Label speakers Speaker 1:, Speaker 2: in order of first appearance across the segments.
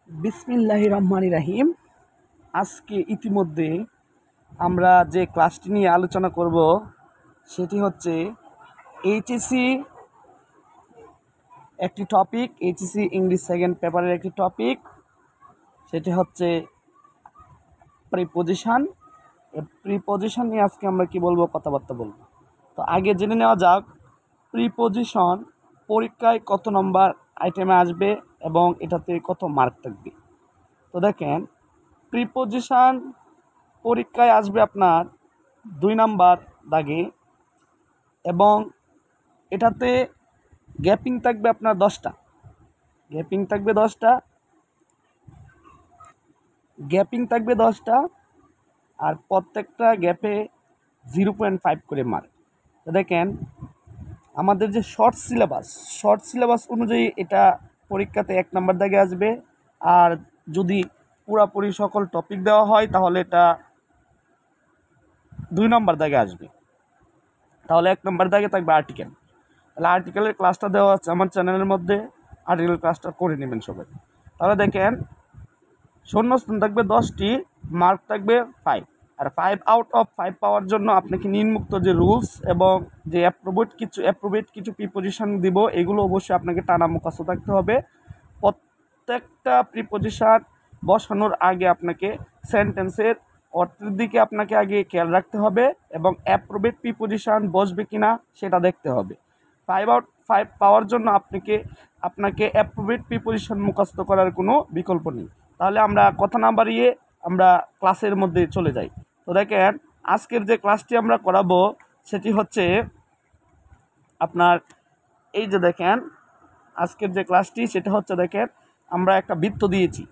Speaker 1: বিসমিল্লাহির রহমানির রহিম। আজকে ইতিমধ্যে আমরা যে ক্লাসটি নিয়ে আলোচনা করব সেটি হচ্ছে এইচএসসি একটি টপিক, এইচএসসি ইংলিশ সেকেন্ড পেপারের একটি টপিক, সেটি হচ্ছে প্রিপোজিশন। প্রিপোজিশন নিয়ে আজকে আমরা কি বলবো, কথাবার্তা বলবো। তো আগে জেনে নেওয়া যাক প্রিপোজিশন পরীক্ষায় কত নম্বর আইটেমে আসবে এবং এটাতে কত মার্ক থাকবে। তো দেখেন, প্রিপোজিশন পরীক্ষায় আসবে আপনার 2 নাম্বার দাগে এবং এটাতে গ্যাপিং থাকবে আপনার 10টা। গ্যাপিং থাকবে 10টা আর প্রত্যেকটা গ্যাপে 0.5 করে মার্ক। তো দেখেন, আমাদের যে শর্ট সিলেবাস অনুযায়ী এটা পরীক্ষাতে 1 নাম্বার দাগে আসবে। আর যদি পুরাপুরি সকল টপিক দেওয়া হয় তাহলে এটা 2 নাম্বার দাগে আসবে। তাহলে 1 নাম্বার দাগে থাকবে আর্টিকেল। তাহলে আর্টিকেলের ক্লাসটা দেওয়া আছে আমার চ্যানেলের মধ্যে, আর্টিকেল ক্লাসটা করে নেবেন সবাই। তাহলে দেখেন, শূন্যস্থান থাকবে 10টি, মার্ক থাকবে 5। আর 5 আউট অফ 5 পাওয়ার জন্য আপনাকে নিম্নোক্ত যে রুলস এবং যে অ্যাপ্রোপ্রিয়েট কিছু প্রিপোজিশন দিব, এগুলো অবশ্যই আপনাকে টানা মুখস্থ থাকতে হবে। প্রত্যেকটা প্রিপোজিশন বসানোর আগে আপনাকে সেন্টেন্সের অর্থের দিকে আপনাকে আগে খেয়াল রাখতে হবে এবং অ্যাপ্রোপ্রিয়েট প্রিপোজিশন বসবে কিনা সেটা দেখতে হবে। 5 আউট 5 পাওয়ার জন্য আপনাকে অ্যাপ্রোপ্রিয়েট প্রিপোজিশন মুখস্থ করার কোনো বিকল্প নেই। তাহলে আমরা কথা না বাড়িয়ে আমরা ক্লাসের মধ্যে চলে যাই। তো দেখেন, আজকের যে ক্লাসটি আমরা করাবো সেটি হচ্ছে আপনার এই যে দেখেন, আজকের যে ক্লাসটি সেটা হচ্ছে দেখেন, আমরা একটা বৃত্ত দিয়েছি।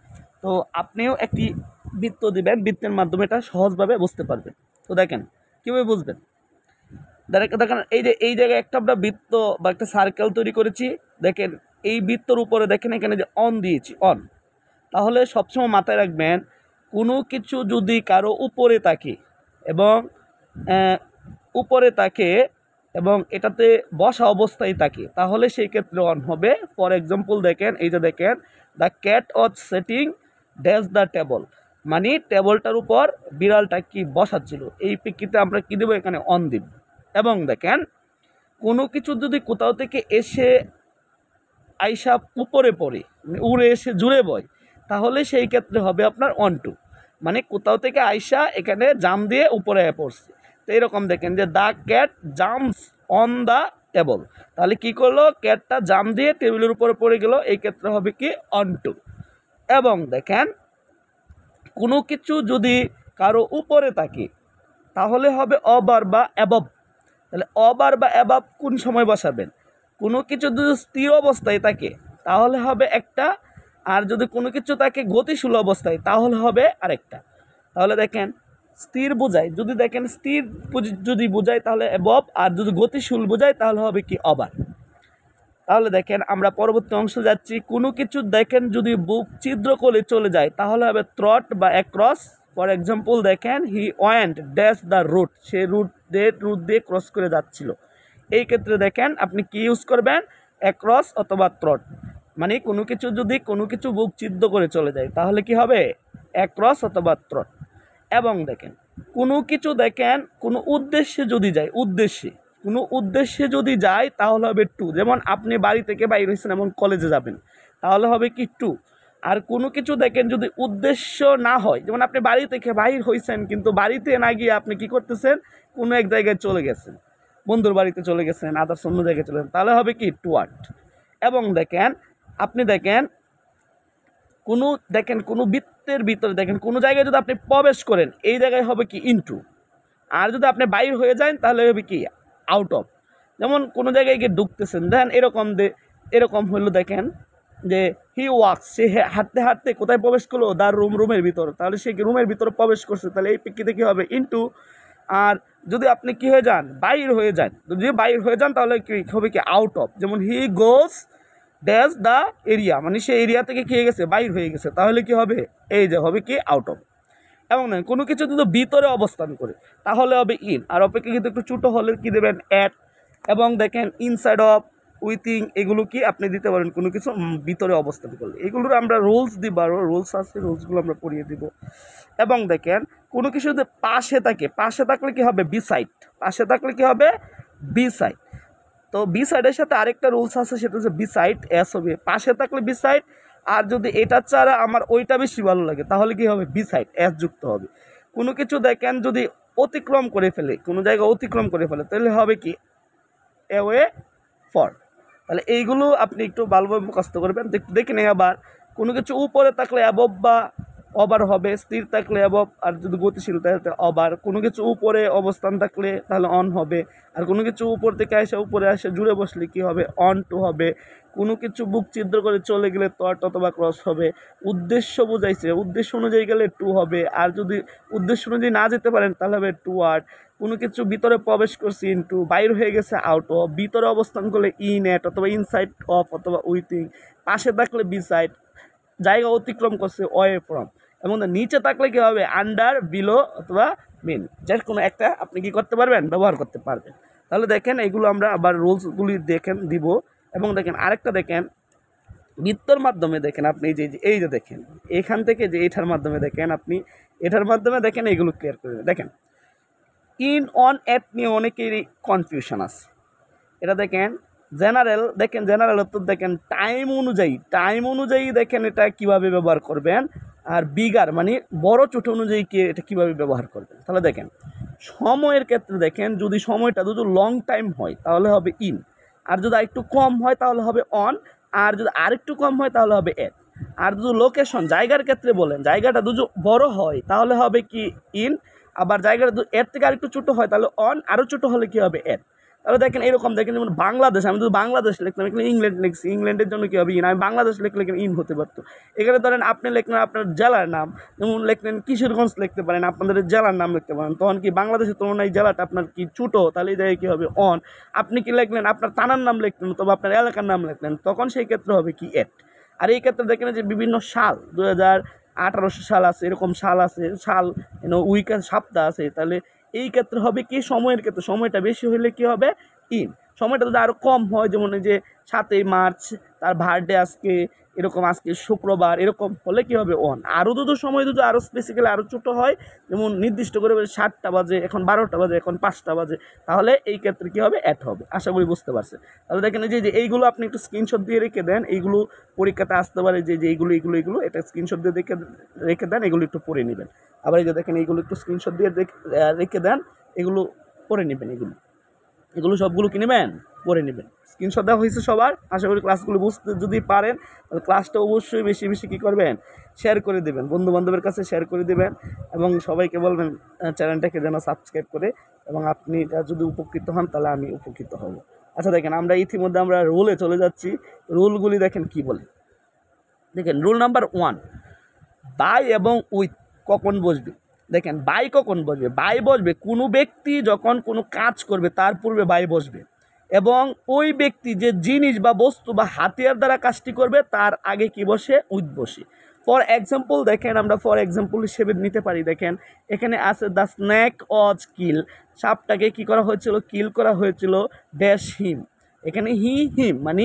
Speaker 1: তো আপনিও একটি বৃত্ত দিবেন, বৃত্তের মাধ্যমে এটা সহজভাবে বুঝতে পারবেন। তো দেখেন কীভাবে বুঝবেন। দেখেন, এই জায়গায় একটা আমরা বৃত্ত বা একটা সার্কেল তৈরি করেছি। দেখেন, এই বৃত্তর উপরে দেখেন এখানে যে অন দিয়েছি, অন। তাহলে সবসময় মাথায় রাখবেন, কোনো কিছু যদি কারো উপরে থাকে এবং এটাতে বসা অবস্থায় থাকে তাহলে সেই ক্ষেত্রে অন হবে। ফর এক্সাম্পল দেখেন, এই যে দেখেন, the cat was setting dash the table, মানে টেবলটার উপর বিড়ালটা কি বসাচ্ছিল। এই প্রেক্ষিতে আমরা কি দেবো, এখানে অন দিব। এবং দেখেন, কোনো কিছু যদি কোথাও থেকে এসে আইসা উপরে পড়ে, উড়ে এসে জুড়ে বয়, তাহলে সেই ক্ষেত্রে হবে আপনার অন টু, মানে কোথাও থেকে আইসা এখানে জাম দিয়ে উপরে পড়ছে। তো এরকম দেখেন যে the cat jumps on the table, তাহলে কি করলো, ক্যাটটা জাম দিয়ে টেবিলের উপরে পড়ে গেল, এই ক্ষেত্রে হবে কি অন টু। এবং দেখেন, কোনো কিছু যদি কারো উপরে থাকে তাহলে হবে অবার বা অ্যাবভ। তাহলে অবার বা অ্যাবভ কোন সময় বসাবেন, কোনো কিছু যদি স্থির অবস্থায় থাকে তাহলে হবে একটা, আর যদি কোনো কিছু থাকে গতিশীল অবস্থায় তাহলে হবে আরেকটা। তাহলে দেখেন, স্থির বোঝায়, যদি বোঝায় তাহলে অ্যাবভ, আর যদি গতিশীল বোঝায় তাহলে হবে কি অবার। তাহলে দেখেন, আমরা পরবর্তী অংশ যাচ্ছি। কোনো কিছু দেখেন যদি বুক ছিদ্র করে চলে যায় তাহলে হবে থ্রট বা অ্যাক্রস। ফর এক্সাম্পল দেখেন, he went dash the route, সে রুট দিয়ে ক্রস করে যাচ্ছিল। এই ক্ষেত্রে দেখেন আপনি কি ইউজ করবেন, অ্যাক্রস অথবা থ্রট, মানে কোনো কিছু বুক ছিদ্র করে চলে যায় তাহলে কি হবে, অ্যাক্রস অথবা থ্রট। এবং দেখেন, কোনো উদ্দেশ্যে যদি যায় তাহলে হবে টু। যেমন আপনি বাড়ি থেকে বাইর হয়েছেন এবং কলেজে যাবেন তাহলে হবে কি টু। আর কোনো কিছু দেখেন যদি উদ্দেশ্য না হয়, যেমন আপনি বাড়ি থেকে বাইর হয়েছেন কিন্তু বাড়িতে না গিয়ে আপনি কি করতেছেন, কোনো এক জায়গায় চলে গেছেন, বন্ধুর বাড়িতে চলে গেছেন, আদার্স অন্য জায়গায় চলে গেছেন, তাহলে হবে কি টুয়ার্ড। এবং দেখেন, আপনি কোনো বৃত্তের ভিতরে দেখেন কোনো জায়গায় যদি আপনি প্রবেশ করেন এই জায়গায় হবে কি ইনটু, আর যদি আপনি বাইর হয়ে যান তাহলে হবে কি আউট অফ। যেমন কোনো জায়গায় গিয়ে ঢুকতেছেন, দেখেন এরকম হলো, দেখেন যে হি ওয়াক্স, সে হাঁটতে হাঁটতে কোথায় প্রবেশ করলো, রুমের ভিতর, তাহলে সে রুমের ভিতরে প্রবেশ করছে, তাহলে এই প্রেক্ষিতে কী হবে ইনটু। আর যদি আপনি কি হয়ে যান, বাইর হয়ে যান তাহলে কি হবে কি আউট অফ। যেমন হি গোস ড্যাশ দ্য এরিয়া, মানে সে এরিয়া থেকে খেয়ে গেছে, বাইর হয়ে গেছে, তাহলে কি হবে, এই যে হবে কি আউট অফ। এবং না, কোনো কিছু যদি ভিতরে অবস্থান করে তাহলে হবে ইন, আর অপেক্ষাকৃত একটু ছোটো হলে কি দেবেন অ্যাট। এবং দেখেন, ইনসাইড অফ, উইথিং এগুলো কি আপনি দিতে পারেন কোনো কিছু ভিতরে অবস্থান করলে। এগুলোর আমরা রুলস দিব, আরও রুলস আছে, রুলসগুলো আমরা পড়িয়ে দিব। এবং দেখেন কোনো কিছু যদি পাশে থাকে, পাশে থাকলে কি হবে বিসাইড, পাশে থাকলে কি হবে বিসাইড। তো বিসাইডের সাথে আরেকটা রুলস আছে, সেটা হচ্ছে বিসাইড এস হবে, পাশে থাকলে বিসাইড, আর যদি এটা ছাড়া আমার ওইটা বেশি ভালো লাগে তাহলে কি হবে বিসাইড এস যুক্ত হবে। কোনো কিছু দেখেন যদি অতিক্রম করে ফেলে, কোনো জায়গা অতিক্রম করে ফেলে, তাহলে হবে কি অ্যাওয়ে ফর। তাহলে এইগুলো আপনি একটু ভালোভাবে মুখস্থ করবেন। দেখে নেই আবার কোনো কিছু উপরে থাকলে অ্যাবভ বা ওভার হবে, স্থির থাকলে অ্যাবভ, আর যদি গতিশীল তাহলে ওভার। কোনো কিছু উপরে অবস্থান থাকলে তাহলে অন হবে, আর কোনো কিছু উপর থেকে আসে উপরে আসে জুড়ে বসলে কি হবে অন টু হবে। কোনো কিছু বুক ছিদ্র করে চলে গেলে তট অথবা ক্রস হবে। উদ্দেশ্য বোঝাইছে, উদ্দেশ্য অনুযায়ী গেলে টু হবে, আর যদি উদ্দেশ্য অনুযায়ী না যেতে পারেন তাহলে হবে টু ওয়ার্ড। কোনো কিছু ভিতরে প্রবেশ করছে ইনটু, বাইর হয়ে গেছে আউট অফ, ভিতরে অবস্থান করলে ইন এট অথবা ইনসাইড অফ অথবা উইথিং, পাশে থাকলে বিসাইড, জায়গা অতিক্রম করছে ওয়ে ফ্রম, এবং নিচে থাকলে কী হবে আন্ডার, বিলো অথবা মিন। যে কোনো একটা আপনি কি করতে পারবেন ব্যবহার করতে পারবেন। তাহলে দেখেন এইগুলো আমরা আবার রুলসগুলি দেখেন দিব। এবং দেখেন আরেকটা দেখেন বৃত্তর মাধ্যমে দেখেন আপনি এই যে দেখেন এখান থেকে যে এটার মাধ্যমে দেখেন, আপনি এটার মাধ্যমে দেখেন এইগুলো ক্লিয়ার করে দেখেন। ইন অন এট নিয়ে অনেকেরই কনফিউশন আছে। এটা দেখেন জেনারেল, দেখেন জেনারেল অর্থ দেখেন টাইম অনুযায়ী দেখেন এটা কিভাবে ব্যবহার করবেন, আর বিগার মানে বড় ছোট অনুযায়ী কি এটা কিভাবে ব্যবহার করবেন। তাহলে দেখেন সময়ের ক্ষেত্রে দেখেন যদি সময়টা যদি লং টাইম হয় তাহলে হবে ইন, আর যদি আরেকটু কম হয় তাহলে হবে অন, আর যদি আরেকটু কম হয় তাহলে হবে এট। আর যদি লোকেশন জায়গার ক্ষেত্রে বলেন, জায়গাটা যদি বড় হয় তাহলে হবে কি ইন, আবার জায়গাটা যদি এর থেকে আরেকটু ছোটো হয় তাহলে অন, আরও ছোটো হলে কী হবে এট। তাহলে দেখেন এরকম দেখেন যেমন বাংলাদেশ, আমি যদি বাংলাদেশ লিখলাম, এখানে ইংল্যান্ড লিখছি, ইংল্যান্ডের জন্য কী হবে ইন, আমি বাংলাদেশ লিখলে এখানে ইন হতে পারতো। এখানে ধরেন আপনি লিখলেন আপনার জেলার নাম, যেমন লিখলেন কিশোরগঞ্জ লিখতে পারেন, আপনাদের জেলার নাম লিখতে পারেন, তখন কি বাংলাদেশের তুলনায় জেলাটা আপনার কি ছোটো, তাহলে এই জায়গায় কী হবে অন। আপনি কি লিখলেন আপনার থানার নাম লিখলেন অথবা আপনার এলাকার নাম লিখলেন, তখন সেই ক্ষেত্রে হবে কি এট। আর এই ক্ষেত্রে দেখেন যে বিভিন্ন সাল 2018 সাল আছে, এরকম সাল আছে, সাল উইক আছে, সপ্তাহ আছে, তাহলে এই ক্ষেত্রে হবে কি সময়ের ক্ষেত্রে সময়টা বেশি হলে কি হবে ইন, সময়টা যদি আরও কম হয় যেমন এই যে 7ই মার্চ তার বার্থডে আজকে, এরকম আজকে শুক্রবার, এরকম হলে কি হবে অন। আরও যদি সময় যদি আরও স্পেসিক্যালি আরও ছোটো হয়, যেমন নির্দিষ্ট করে 7টা বাজে, এখন 12টা বাজে, এখন 5টা বাজে, তাহলে এই ক্ষেত্রে কী হবে অ্যাট হবে। আশা করি বুঝতে পারছে। তাহলে দেখেন যে এইগুলো আপনি একটু স্ক্রিনশট দিয়ে রেখে দেন, এইগুলো পরীক্ষাতে আসতে পারে যে এইগুলো এটা স্ক্রিনশট দিয়ে রেখে দেন, এগুলো একটু পড়ে নেবেন। আবার এই যে দেখেন এইগুলো একটু স্ক্রিনশট দিয়ে রেখে দেন, এগুলো পড়ে নেবেন, এগুলো সবগুলো কি নেবেন পড়ে নেবেন। স্ক্রিনশট দেওয়া হয়েছে সবার, আশা করি ক্লাসগুলো বুঝতে যদি পারেন তাহলে ক্লাসটা অবশ্যই বেশি বেশি কী করবেন শেয়ার করে দেবেন, বন্ধুবান্ধবের কাছে শেয়ার করে দেবেন, এবং সবাইকে বলবেন চ্যানেলটাকে যেন সাবস্ক্রাইব করে, এবং আপনি যদি উপকৃত হন তাহলে আমি উপকৃত হব। আচ্ছা দেখেন আমরা ইতিমধ্যে আমরা রুলে চলে যাচ্ছি, রুলগুলি দেখেন কি বলে। দেখেন রুল নাম্বার 1, বাই এবং উইথ কখন বসবে। দেখেন বাই কখন বসবে, বাই বসবে কোনো ব্যক্তি যখন কোনো কাজ করবে তার পূর্বে বাই বসবে, এবং ওই ব্যক্তি যে জিনিস বা বস্তু বা হাতিয়ার দ্বারা কাজটি করবে তার আগে কি বসে উইথ বসে। ফর এক্সাম্পল দেখেন আমরা ফর এক্সাম্পল হিসেবে নিতে পারি, দেখেন এখানে আছে দ্য স্নেক ওয়াজ কিল, সাপটাকে কি করা হয়েছিল কিল করা হয়েছিল ড্যাশ হিম, এখানে হিম মানে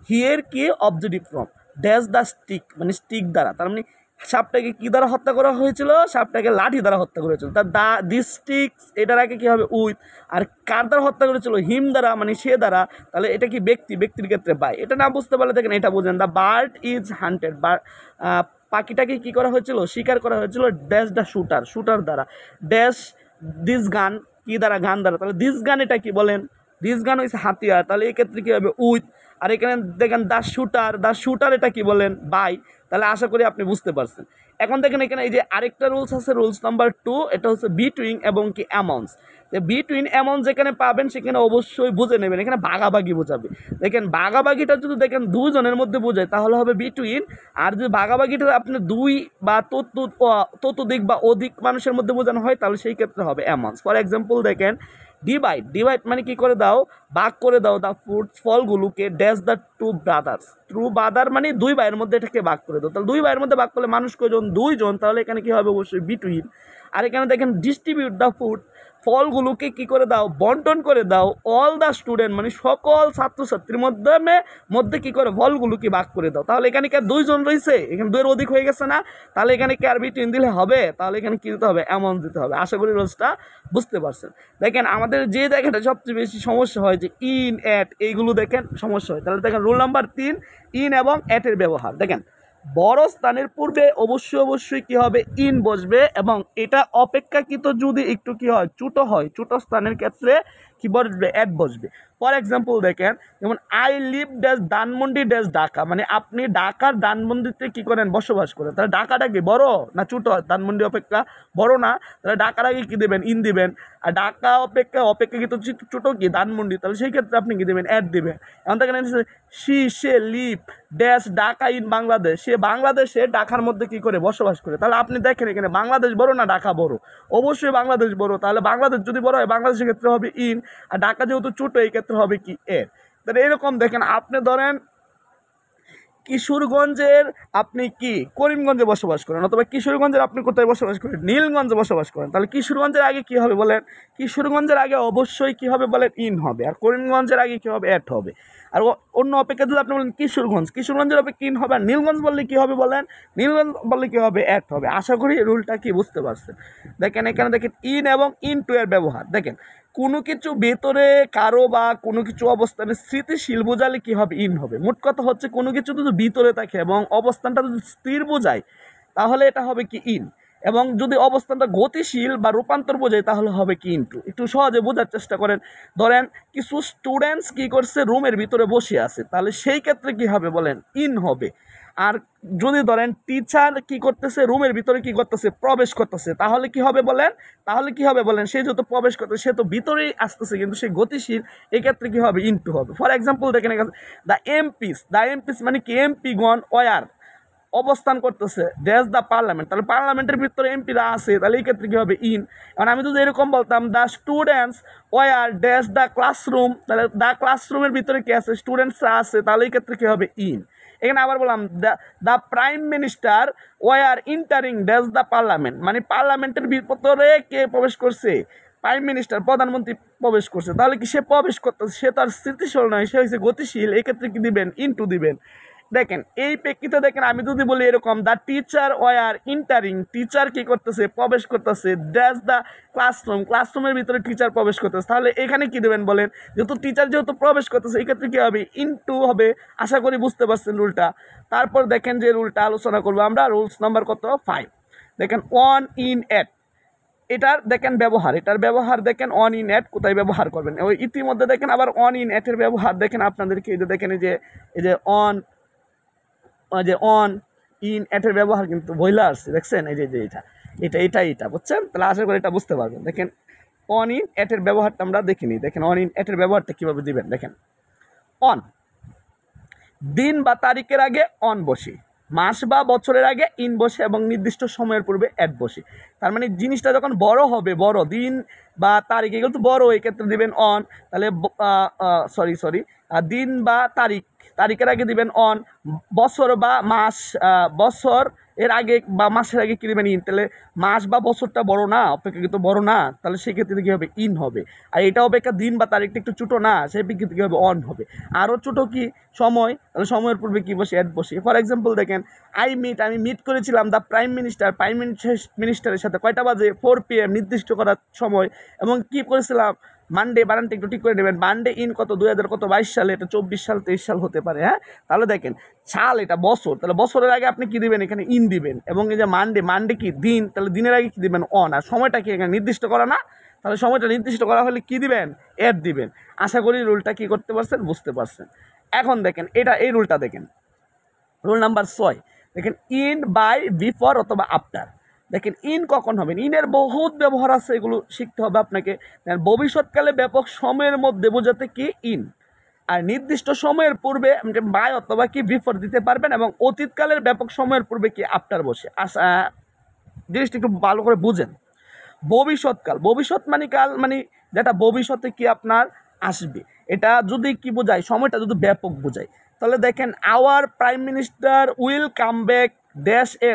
Speaker 1: হিয়ের কি objective form, dash the stick মানে স্টিক দ্বারা, তার মানে সাপটাকে কি দ্বারা হত্যা করা হয়েছিল, সাপটাকে লাঠি দ্বারা হত্যা করা হয়েছিল, তার দিস স্টিক্স এটার আগে কী হবে উইথ, আর কার দ্বারা হত্যা করেছিল হিম দ্বারা মানে সে দ্বারা, তাহলে এটা কি ব্যক্তির ক্ষেত্রে বাই। এটা না বুঝতে পারলে দেখেন এটা বোঝেন দ্য বার্ড ইজ হান্টেড, পাখিটাকে কি করা হয়েছিল শিকার করা হয়েছিল ড্যাশ দ্য শুটার দ্বারা, ড্যাশ দিস গান কি দ্বারা গান দ্বারা, তাহলে দিস গান এটা কি বলেন দিস গান হচ্ছে হাতিয়ার, তাহলে এই ক্ষেত্রে কী হবে উইথ। আর এখানে দেখেন দ্য শুটার এটা কি বলেন বাই, তাহলে আশা করি আপনি বুঝতে পারছেন। এখন দেখেন এখানে এই যে আরেকটা রুলস আছে রুলস নাম্বার 2, এটা হচ্ছে বিটুইন এবং কি অ্যামাউন্টস। বিটুইন অ্যামাউন্ট যেখানে পাবেন সেখানে অবশ্যই বুঝে নেবেন, এখানে ভাগাভাগি বোঝাবে। দেখেন ভাগাভাগিটা যদি দেখেন দুজনের মধ্যে বোঝায় তাহলে হবে বিটুইন, আর যদি ভাগাভাগিটা আপনি দুই বা ততোধিক বা অধিক মানুষের মধ্যে বোঝানো হয় তাহলে সেই ক্ষেত্রে হবে অ্যামাউন্টস। ফর এক্সাম্পল দেখেন ডিভাইড মানে কি করে দাও ভাগ করে দাও দ্য ফ্রুটস ফলগুলোকে ড্যাশ দ্য টু ব্রাদার মানে দুই ভাইয়ের মধ্যে এটাকে ভাগ করে দাও, তাহলে দুই ভাইয়ের মধ্যে ভাগ করলে মানুষ কয়জন দুইজন, তাহলে এখানে কি হবে অবশ্যই বিটুইন। আর এখানে দেখেন ডিস্ট্রিবিউট দ্য ফুড, ফলগুলোকে কি করে দাও, বন্টন করে দাও, অল দ্য স্টুডেন্ট মানে সকল ছাত্রছাত্রীর মধ্যে কি করে ফলগুলোকে ভাগ করে দাও। তাহলে এখানে কি আর দুইজন রয়েছে, এখানে দুইয়ের অধিক হয়ে গেছে না, তাহলে এখানে কি আর বিটুইন দিলে হবে, তাহলে এখানে কি দিতে হবে, এমন দিতে হবে। আশা করি রোজটা বুঝতে পারছেন। দেখেন আমাদের যে জায়গাটা সবচেয়ে বেশি সমস্যা হয় যে ইন অ্যাট, এইগুলো দেখেন সমস্যা হয়। তাহলে দেখেন রুল নাম্বার 3, ইন এবং অ্যাটের ব্যবহার। দেখেন বড় স্থানের পূর্বে অবশ্যই কি হবে, ইন বসবে, এবং এটা অপেক্ষাকৃত যদি একটু কি হয়, ছোটো হয়, ছোটো স্থানের ক্ষেত্রে কি বসবে, অ্যাট বসবে। ফর এক্সাম্পল দেখেন যেমন I live dash Dhanmondi dash Dhaka, মানে আপনি ঢাকার ধানমন্ডিতে কি করেন, বসবাস করেন। তাহলে ঢাকাটা কি বড় না ছোটো, ধানমন্ডি অপেক্ষা বড় না, তাহলে ঢাকার আগে কি দেবেন, ইন দিবেন। আর ঢাকা অপেক্ষাকৃত ছোটো কি ধানমন্ডি, তাহলে সেই ক্ষেত্রে আপনি কি দেবেন, অ্যাট দিবেন। এখন দেখেন সে live dash Dhaka in Bangladesh, সে বাংলাদেশে ঢাকার মধ্যে কি করে বসবাস করে। তাহলে আপনি দেখেন এখানে বাংলাদেশ বড় না ঢাকা বড়, অবশ্যই বাংলাদেশ বড়। তাহলে বাংলাদেশ যদি বড় হয় বাংলাদেশের ক্ষেত্রে হবে ইন, আর ঢাকা যেহেতু ছোটো এই ক্ষেত্রে হবে কি, এর। তাহলে এরকম দেখেন আপনি ধরেন কিশোরগঞ্জের আপনি কি করিমগঞ্জে বসবাস করেন, অথবা কিশোরগঞ্জের আপনি কোথায় বসবাস করেন, নীলগঞ্জে বসবাস করেন। তাহলে কিশোরগঞ্জের আগে কি হবে বলেন, কিশোরগঞ্জের আগে অবশ্যই কি হবে বলেন, ইন হবে। আর করিমগঞ্জের আগে কি হবে, অ্যাট হবে। আর অন্য অপেক্ষা যদি আপনি বলেন কিশোরগঞ্জের অপেক্ষা ইন হবে, আর নীলগঞ্জ বললে কি হবে বলেন, নীলগঞ্জ বললে কি হবে, অ্যাট হবে। আশা করি রুলটা কি বুঝতে পারছেন। দেখেন এখানে দেখেন ইন এবং ইন টু এর ব্যবহার। দেখেন কোনো কিছু ভেতরে কারো বা কোনো কিছু অবস্থানে স্থিতিশীল বোঝালে কি হবে, ইন হবে। মোট কথা হচ্ছে কোনো কিছু যদি ভিতরে থাকে এবং অবস্থানটা যদি স্থির বোঝায় তাহলে এটা হবে কি, ইন। এবং যদি অবস্থানটা গতিশীল বা রূপান্তর বোঝায় তাহলে হবে কি, ইনটু। একটু সহজে বোঝার চেষ্টা করেন। ধরেন কিছু স্টুডেন্টস কি করছে, রুমের ভিতরে বসে আছে, তাহলে সেই ক্ষেত্রে কি হবে বলেন, ইন হবে। আর যদি ধরেন টিচার কি করতেছে, রুমের ভিতরে কি করতেছে, প্রবেশ করতেছে, তাহলে কি হবে বলেন, সে যত প্রবেশ করতেছে সে তো ভিতরেই আসতেছে কিন্তু সে গতিশীল, এক্ষেত্রে কি হবে, ইনটু হবে। ফর এক্সাম্পল দেখেন দ্য এমপিস মানে কি, এমপিগণ ওয়ার অবস্থান করতেছে ড্যাশ দ্য পার্লামেন্ট, তাহলে পার্লামেন্টের ভিতরে এমপিরা আছে, তাহলে এই ক্ষেত্রে কি হবে, ইন। এখন আমি যদি এরকম বলতাম the students were dash the classroom, তাহলে দ্য ক্লাসরুমের ভিতরে কি আছে, স্টুডেন্টসরা আছে, তাহলে এই ক্ষেত্রে কি হবে, ইন। এখানে আবার বললাম the prime minister were entering dash the parliament, মানে পার্লামেন্টের ভিতরে কে প্রবেশ করছে, প্রাইম মিনিস্টার প্রধানমন্ত্রী প্রবেশ করছে, তাহলে কি সে প্রবেশ করতেছে, সে তো আর স্থিতিশীল নয়, সে হয়েছে গতিশীল, এক্ষেত্রে কি দিবেন, ইনটু দিবেন। দেখেন এই প্রেক্ষিতে দেখেন আমি যদি বলি এরকম the teacher were entering, teacher কি করতেছে, প্রবেশ করতেছে ড্যাশ দ্য ক্লাসরুমের ভিতরে টিচার প্রবেশ করতেছে, তাহলে এখানে কি দেবেন বলেন, যেহেতু টিচার যেহেতু প্রবেশ করতেছে এই ক্ষেত্রে কি হবে, ইনটু হবে। আশা করি বুঝতে পারছেন রুলটা। তারপর দেখেন যে রুলটা আলোচনা করবো আমরা, রুলস নাম্বার কত, 5। দেখেন অন ইন অ্যাট, এটার ব্যবহার দেখেন অন ইন অ্যাট কোথায় ব্যবহার করবেন। ওই ইতিমধ্যে দেখেন আবার অন ইন অ্যাটের ব্যবহার দেখেন আপনাদেরকে, এই যে দেখেন এই যে অন ইন অ্যাটের ব্যবহার কিন্তু বইলা আসছে, দেখছেন এই যে এটা বুঝছেন। তাহলে আশা করি এটা বুঝতে পারবেন। দেখেন অন ইন অ্যাটের ব্যবহারটা আমরা দেখিনি। দেখেন অন ইন অ্যাটের ব্যবহারটা কীভাবে দিবেন। দেখেন অন দিন বা তারিখের আগে অন বসে, মাস বা বছরের আগে ইন বসে, এবং নির্দিষ্ট সময়ের পূর্বে অ্যাট বসে। তার মানে জিনিসটা যখন বড় হবে, বড় দিন বা তারিখ এগুলো তো বড়, এই ক্ষেত্রে দিবেন অন। তাহলে দিন বা তারিখের আগে দিবেন অন, বছর বা মাস বছর এর আগে বা মাসের আগে কী দেবেন, ইন। তাহলে মাস বা বছরটা বড় না, অপেক্ষাকৃত বড় না, তাহলে সেক্ষেত্রে কী হবে, ইন হবে। আর এটা অপেক্ষা দিন বা তারিখটা একটু ছোটো না, সেই প্রেক্ষিতে কী হবে, অন হবে। আরও ছোটো কি সময়, তাহলে সময়ের পূর্বে কী বসে, অ্যাট বসে। ফর এক্সাম্পল দেখেন আমি মিট করেছিলাম দ্য প্রাইম মিনিস্টারের সাথে কয়টা বাজে, 4 PM নির্দিষ্ট করার সময়, এবং কী করেছিলাম মানডে, বানানটা একটু ঠিক করে নেবেন, মানডে ইন কত 2022 সালে, এটা 24 সাল 23 সাল হতে পারে। হ্যাঁ, তাহলে দেখেন সাল এটা বছর, তাহলে বছরের আগে আপনি কি দিবেন, এখানে ইন দিবেন। এবং এই যে মানডে কি দিন, তাহলে দিনের আগে কি দিবেন, অন। আর সময়টা কি এখানে নির্দিষ্ট করা না, তাহলে সময়টা নির্দিষ্ট করা হলে কি দিবেন, অ্যাট দিবেন। আশা করি রুলটা কি করতে পারছেন, বুঝতে পারছেন। এখন দেখেন এই রুলটা দেখেন, রুল নাম্বার 6। দেখেন ইন, বাই, বিফোর অথবা আফটার। দেখেন ইন কখন হবে, ইনের বহুত ব্যবহার আছে, এগুলো শিখতে হবে আপনাকে। ভবিষ্যৎকালে ব্যাপক সময়ের মধ্যে বোঝাতে কি ইন, আর নির্দিষ্ট সময়ের পূর্বে বাই অথবা কি বিফোর দিতে পারবেন, এবং অতীতকালের ব্যাপক সময়ের পূর্বে কি আফটার বসে। জিনিসটা একটু ভালো করে বুঝেন। ভবিষ্যৎ মানে কাল, মানে যেটা ভবিষ্যতে কি আপনার আসবে, এটা যদি কি বোঝায়, সময়টা যদি ব্যাপক বোঝায়, তাহলে দেখেন our prime minister will come back dash a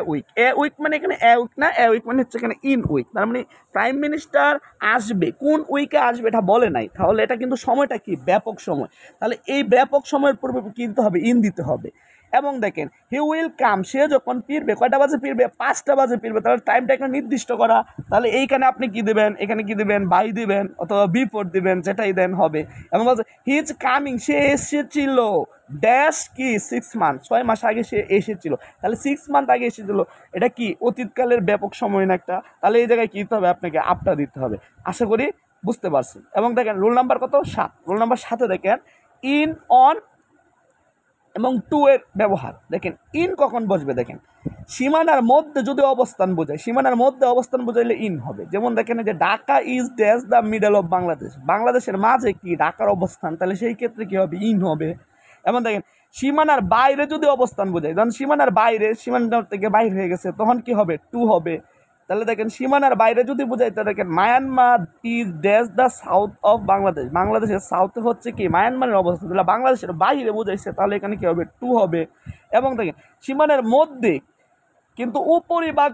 Speaker 1: week মানে এখানে এ উইক না, এ উইক মানে হচ্ছে এখানে ইন উইক, তার মানে প্রাইম মিনিস্টার আসবে, কোন উইকে আসবে এটা বলে নাই, তাহলে এটা কিন্তু সময়টা কি ব্যাপক সময়, তাহলে এই ব্যাপক সময়ের পূর্বে কিনতে হবে, ইন দিতে হবে। এবং দেখেন হি উইল কাম, সে যখন ফিরবে, কয়টা বাজে ফিরবে, 5টা বাজে ফিরবে, তাহলে টাইমটা এখানে নির্দিষ্ট করা, তাহলে এইখানে আপনি কি দেবেন, এখানে কি দেবেন, বাই দিবেন অথবা বিফোর দিবেন, যেটাই দেন হবে। এবং বলছে হি ইজ কামিং, সে এসেছিল ড্যাশ কি 6 মান্থ, 6 মাস আগে সে এসেছিল, তাহলে 6 মান্থ আগে এসেছিল, এটা কি অতীতকালের ব্যাপক সময় না একটা, তাহলে এই জায়গায় কী দিতে হবে, আপনাকে আপটা দিতে হবে। আশা করি বুঝতে পারছেন। এবং দেখেন রুল নাম্বার কত, 7, রুল নাম্বার 7-এ দেখেন ইন, অন এবং টু এর ব্যবহার। দেখেন ইন কখন বসবে, দেখেন সীমানার মধ্যে যদি অবস্থান বোঝায়, সীমানার মধ্যে অবস্থান বোঝাইলে ইন হবে। যেমন দেখেন যে Dhaka is dash the middle of Bangladesh, বাংলাদেশের মাঝে কি ঢাকার অবস্থান, তাহলে সেই ক্ষেত্রে কী হবে, ইন হবে। এবং দেখেন সীমানার বাইরে যদি অবস্থান বোঝায়, যখন সীমানার বাইরে, সীমানার থেকে বাইরে হয়ে গেছে, তখন কি হবে, টু হবে। তাহলে দেখেন সীমানার বাইরে যদি বোঝাইতে, দেখেন Myanmar is dash the south of Bangladesh, বাংলাদেশের সাউথে হচ্ছে কি মায়ানমারের অবস্থান, তাহলে বাংলাদেশের বাইরে বোঝাইছে, তাহলে এখানে কি হবে, টু হবে। এবং দেখেন সীমানার মধ্যে কিন্তু উপরিভাগ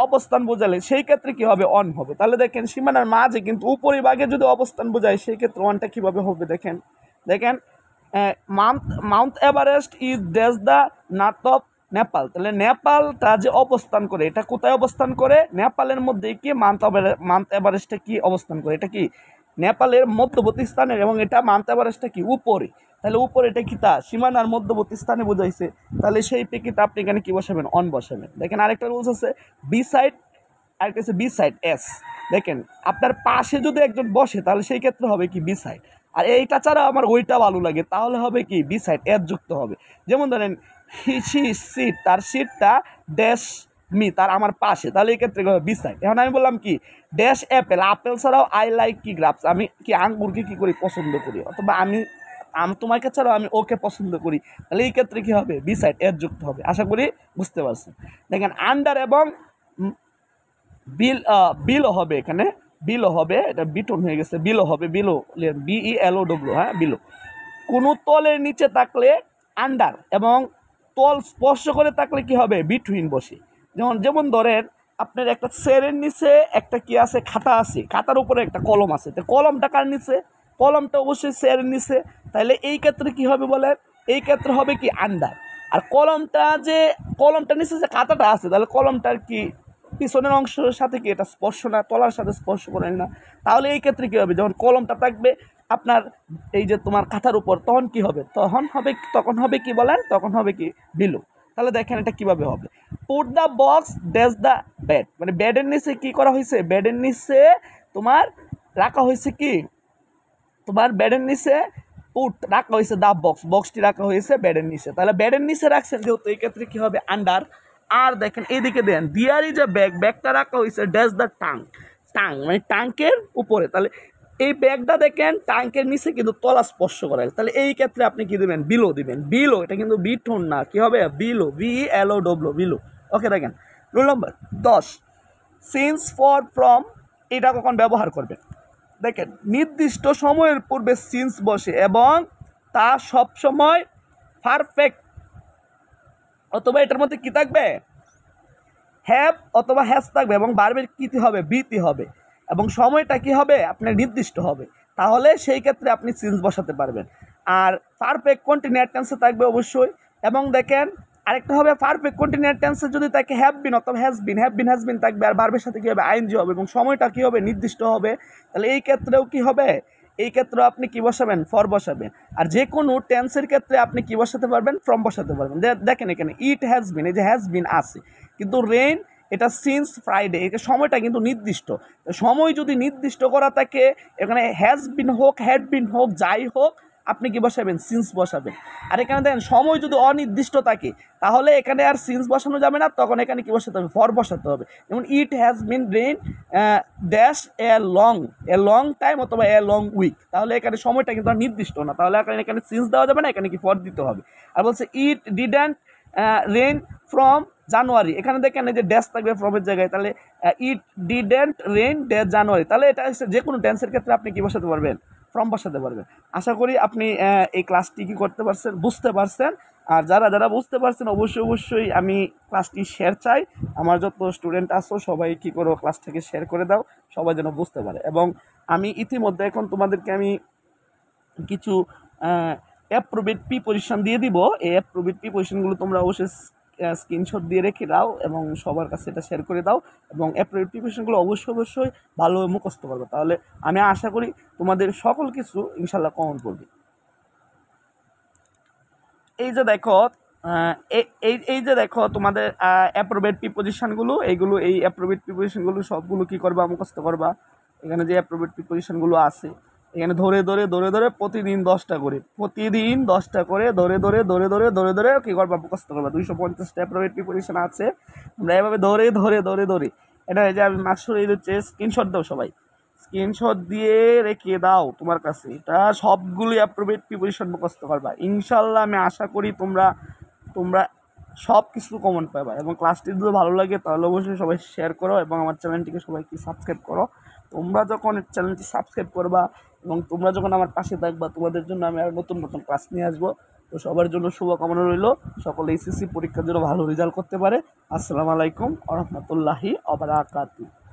Speaker 1: অবস্থান বোঝালে সেই ক্ষেত্রে কি হবে, অন হবে। তাহলে দেখেন সীমানার মাঝে কিন্তু উপরিভাগে যদি অবস্থান বোঝায়, সেই ক্ষেত্রে অনটা কীভাবে হবে, দেখেন দেখেন Mount Everest is dash the north of Nepal, তাহলে নেপালটা যে অবস্থান করে, এটা কোথায় অবস্থান করে, নেপালের মধ্যে কি মাউন্ট এভারেস্টটা কি অবস্থান করে, এটা কি নেপালের মধ্যবর্তী স্থানের, এবং এটা মাউন্ট এভারেস্টটা কি উপরে, তাহলে উপরে এটা কি তা সীমানার মধ্যবর্তী স্থানে বোঝাইছে, তাহলে সেই প্রেক্ষিতে আপনি এখানে কি বসাবেন, অন বসাবেন। দেখেন আরেকটা রুলস আছে বি সাইড, আরেকটা আছে বি সাইড এস। দেখেন আপনার পাশে যদি একজন বসে, তাহলে সেই ক্ষেত্রে হবে কি বি সাইড, আর এইটা ছাড়া আমার ওইটা ভালো লাগে, তাহলে হবে কি বি সাইড এস যুক্ত হবে। যেমন ধরেন হি সিট, তার সিটটা ড্যাশ মি, তার আমার পাশে, তাহলে এই ক্ষেত্রে বি সাইড। এখন আমি বললাম কি ড্যাশ অ্যাপেল, আপেল ছাড়াও আই লাইক কি গ্রাপস, আমি কি আঙ্গুরকে কী করি, পছন্দ করি, অথবা আমি তোমাকে ছাড়াও আমি ওকে পছন্দ করি, তাহলে এই ক্ষেত্রে কী হবে, বি সাইড এর যুক্ত হবে। আশা করি বুঝতে পারছেন। দেখেন আন্ডার এবং বিলও হবে, এখানে বিলও হবে, এটা বিটন হয়ে গেছে, বিলও হবে, বিলো BELOW, হ্যাঁ বিলো। কোনো তলের নিচে থাকলে আন্ডার, এবং তল স্পর্শ করে থাকলে কি হবে, বিটুইন বসে। যেমন ধরেন আপনার একটা চেয়ারের নিচে একটা কি আছে, খাতা আছে, খাতার উপরে একটা কলম আছে, তো কলমটা কার নিচে, কলমটা অবশ্যই চেয়ারের নিচে, তাহলে এই ক্ষেত্রে কি হবে বলেন, এই ক্ষেত্রে হবে কি আন্ডার। আর কলমটা নিচে যে খাতাটা আছে, তাহলে কলমটার কি পিছনের অংশের সাথে কি এটা স্পর্শ না, তলার সাথে স্পর্শ করে না, তাহলে এই ক্ষেত্রে কী হবে, যখন কলমটা থাকবে আপনার এই যে তোমার খাতার উপর, তখন কি হবে, তখন হবে কি বলেন, তখন হবে কি বিলো। তাহলে দেখেন এটা কিভাবে হবে, put the box dash the bed, মানে বেডের নিচে কি করা হয়েছে, বেডের নিচে তোমার রাখা হয়েছে কি, তোমার বেডের নিচে পুট রাখা হয়েছে, দা বক্সটি রাখা হয়েছে বেডের নিচে, তাহলে বেডের নিচে রাখছেন যেহেতু, এই ক্ষেত্রে কী হবে, আন্ডার। আর দেখেন এইদিকে দেন দিয়ার ইজ এ ব্যাগটা রাখা হয়েছে ড্যাশ দ্য টাং মানে টাঙ্কের উপরে, তাহলে এই ব্যাগটা দেখেন টাঙ্কের নিচে কিন্তু তলা স্পর্শ করায়, তাহলে এই ক্ষেত্রে আপনি কি দেবেন, বিলো দিবেন। বিলো এটা কিন্তু বিটন না, কি হবে, বিলো, BELOW, বিলো। ওকে দেখেন rule number 10, since for from, এটা কখন ব্যবহার করবেন, দেখেন নির্দিষ্ট সময়ের পূর্বে সিন্স বসে এবং তা সব সময় পারফেক্ট, অথবা এটার মধ্যে কি থাকবে, হ্যাভ অথবা হ্যাজ থাকবে, এবং ভার্বের কীতি হবে, বিতি হবে, এবং সময়টা কি হবে আপনার নির্দিষ্ট হবে, তাহলে সেই ক্ষেত্রে আপনি সিন্স বসাতে পারবেন। আর পারফেক্ট কন্টিনিউয়াস টেন্সে থাকবে অবশ্যই। এবং দেখেন আরেকটা হবে পারফেক্ট কন্টিনিউয়াস টেন্সে যদি থাকে হ্যাভ বিন অথবা হ্যাজ বিন থাকবে, আর ভার্বের সাথে কী হবে, আইএনজি হবে, এবং সময়টা কী হবে, নির্দিষ্ট হবে। তাহলে এই ক্ষেত্রেও কি হবে, এই ক্ষেত্রে আপনি কি বসাবেন, ফর বসাবেন। আর যে কোনো টেন্সের ক্ষেত্রে আপনি কি বসাতে পারবেন, ফ্রম বসাতে পারবেন। দেখেন এখানে ইট হ্যাজ বিন, এই যে হ্যাজ বিন আছে, কিন্তু রেইন এটা সিন্স ফ্রাইডে, এটা সময়টা কিন্তু নির্দিষ্ট, সময় যদি নির্দিষ্ট করা থাকে, এখানে হ্যাজ বিন হোক, হ্যাড বিন হোক, যাই হোক, আপনি কি বসাবেন, সিন্স বসাবেন। আর এখানে দেখেন সময় যদি অনির্দিষ্ট থাকে, তাহলে এখানে আর সিন্স বসানো যাবে না, তখন এখানে কি বসাতে হবে, ফর বসাতে হবে। যেমন it has been rain dash a long time অথবা এ লং উইক, তাহলে এখানে সময়টা কিন্তু আর নির্দিষ্ট না, তাহলে এখানে সিন্স দেওয়া যাবে না, এখানে কি ফর দিতে হবে। আর বলছে ইট ডিডন্ট রেইন ফ্রম জানুয়ারি, এখানে দেখেন এই যে ড্যাশ থাকবে ফ্রমের জায়গায়, তাহলে ইট ডিডন্ট রেইন ড্যাশ জানুয়ারি, তাহলে এটা হচ্ছে যে কোনো টেন্সের ক্ষেত্রে আপনি কি বসাতে পারবেন, ফ্রম বসাতে পারবেন। আশা করি আপনি এই ক্লাসটি কি করতে পারছেন, বুঝতে পারছেন। আর যারা যারা বুঝতে পারছেন অবশ্যই আমি ক্লাসটি শেয়ার চাই। আমার যত স্টুডেন্ট আছো সবাই কী করো, ক্লাসটাকে শেয়ার করে দাও, সবাই যেন বুঝতে পারে। এবং আমি ইতিমধ্যে এখন তোমাদেরকে আমি কিছু অ্যাপ্রোভেড প্রিপোজিশন দিয়ে দিব। এই অ্যাপ্রোভেড প্রিপোজিশনগুলো তোমরা অবশ্যই স্ক্রিনশট দিয়ে রেখে দাও এবং সবার কাছে এটা শেয়ার করে দাও। এবং অ্যাপ্রোভেড প্রিপোজিশনগুলো অবশ্যই ভালোভাবে মুখস্থ করবে, তাহলে আমি আশা করি তোমাদের সকল কিছু ইনশাল্লাহ কমন পড়বে। এই যে দেখো এই যে দেখো তোমাদের অ্যাপ্রোভেড প্রিপোজিশনগুলো, এইগুলো এই অ্যাপ্রোভেড প্রিপোজিশনগুলো সবগুলো কী করবা, মুখস্থ করবা। এখানে যে অ্যাপ্রোভেড প্রিপোজিশনগুলো আছে এখানে ধরে ধরে প্রতিদিন 10টা করে, প্রতিদিন 10টা করে ধরে কী করবা, মুখস্থ করবা। 250টা অ্যাপ্রোভেড প্রিপোজিশন আছে, আমরা এভাবে ধরে এটা যে আমি মাস্টার এই হচ্ছে স্ক্রিনশট দাও, সবাই স্ক্রিনশট দিয়ে রেখে দাও তোমার কাছে। এটা সবগুলোই অ্যাপ্রোভেড প্রিপোজিশন মুখস্থ করবা ইনশাল্লাহ। আমি আশা করি তোমরা তোমরা সব কিছু কমন পাবা। এবং ক্লাসটি যদি ভালো লাগে তাহলে অবশ্যই সবাই শেয়ার করো এবং আমার চ্যানেলটিকে সবাইকে সাবস্ক্রাইব করো। তোমরা যখন চ্যানেলটি সাবস্ক্রাইব করবা এবং তোমরা যখন আমার পাশে থাকবা, তোমাদের জন্য আমি আর নতুন ক্লাস নিয়ে আসবো। তো সবার জন্য শুভকামনা রইল, সকলে এসএসসি পরীক্ষার জন্য ভালো রেজাল্ট করতে পারে। আসসালামু আলাইকুম ওয়া রাহমাতুল্লাহি ওয়া বারাকাতুহু।